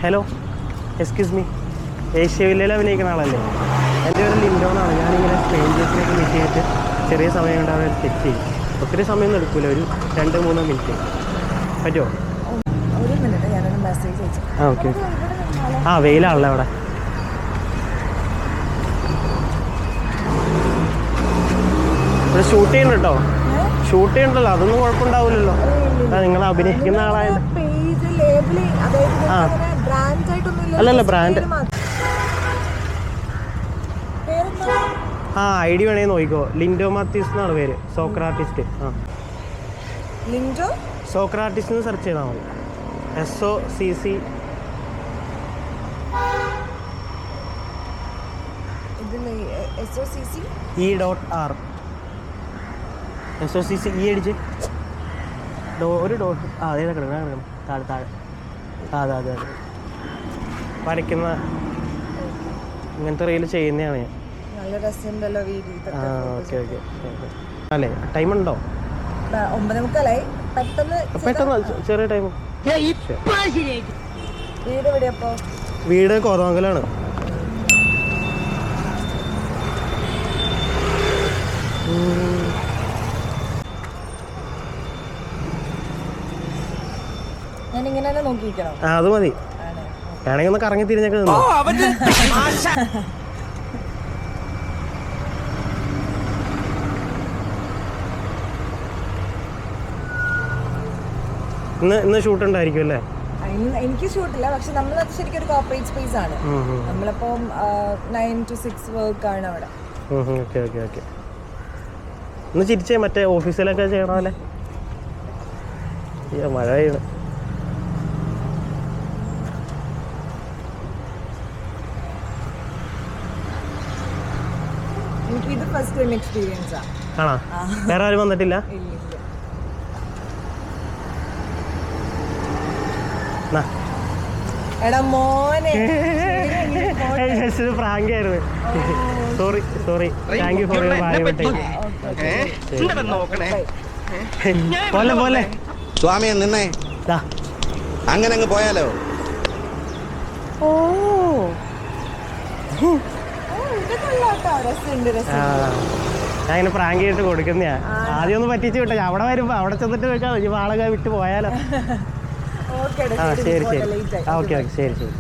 Hello, excuse me, Asia വില്ലയിൽ അഭിനയിക്കുന്ന ആളല്ലേ? എൻ്റെ പേര് ലിൻഡോന്നാണ്. ഞാനിങ്ങനെ സ്ട്രേഞ്ചേഴ്സിനൊക്കെ മീറ്റ് ചെയ്തിട്ട് ചെറിയ സമയം കൊണ്ട് അവർ ചെക്ക് ചെയ്യും. ഒത്തിരി സമയമൊന്നും എടുക്കില്ല, ഒരു 2-3 മിനിറ്റ് പറ്റുമോ? ആ ഓക്കെ. ആ വെയിലാണല്ലേ അവിടെ. ഇവിടെ ഷൂട്ട് ചെയ്യുന്നുണ്ട് കേട്ടോ, ഷൂട്ട് ചെയ്യണ്ടല്ലോ, അതൊന്നും കുഴപ്പമുണ്ടാവില്ലല്ലോ. നിങ്ങൾ അഭിനയിക്കുന്ന ആളായത്. ആ അല്ലല്ല, ബ്രാൻഡ്. ആ ഐ ഡി വേണേ നോക്കിക്കോ. ലിൻഡോ മാത്യൂസ് എന്നാണ് പേര്. സോക്രാറ്റിസ്റ്റ്. ആ സോക്രാറ്റിസ്റ്റ് എന്ന് സെർച്ച് ചെയ്താൽ മതി. SOCC E.R. SOCC E അടിച്ച് ഒരു ഡോട്ട്. ആ അതേ കിടക്കണം, താഴെ താഴെ. അതെ അതെ അതെ, വരയ്ക്കുന്ന ഇങ്ങനത്തെ റീൽ ചെയ്യുന്നതാണ് ഞാൻ. ആ ഓക്കെ ഓക്കെ. അല്ലേ ടൈം ഉണ്ടോ? പെട്ടെന്ന് ചെറിയ ടൈം. വീട് കോതമംഗലാണ്. അത് മതി. വേണമെങ്കിൽ ഒന്ന് കറങ്ങി തിരിഞ്ഞൊക്കെ നിന്നു. ഇന്ന് ഷൂട്ട് ഉണ്ടായിരിക്കും അല്ലേ? എനിക്ക് ഷൂട്ടില്ല, പക്ഷെ നമ്മൾ ശരിക്കും ഒരു കോർപ്പറേറ്റ് സ്പേസ് ആണ്. നമ്മളിപ്പം 9 to 6 വർക്ക് ആണ് അവിടെ. Okay okay okay. ഒന്ന് ചിരിച്ചേ, മറ്റേ ഓഫീസിലൊക്കെ ചെയ്യണമല്ലേ? മഴ പെയ്യുന്നു. എനിക്കിത് ഫസ്റ്റ് ടൈം എക്സ്പീരിയൻസ് ആണ്. ആണോ? വേറെ ആരും വന്നിട്ടില്ല? എടാ മോനെ, ഫ്രാങ്ക് ആയിരുന്നു. Sorry. Thank you for your valuable time. പോലെ സ്വാമിയെ നിന്നേ, അങ്ങനെ അങ്ങ് പോയാലോ? ഞാൻ ഇങ്ങനെ പ്രാങ്ക് ചെയ്തിട്ട് കൊടുക്കുന്നയാ. ആദ്യം ഒന്ന് പറ്റിച്ചു വിട്ടോ. അവിടെ വരുമ്പോ അവിടെ ചെന്നിട്ട് വെച്ചാൽ ആളൊക്കെ വിട്ട് പോയാലോ. ആ ശരി ശരി. ഓക്കെ ഓക്കെ, ശരി ശരി.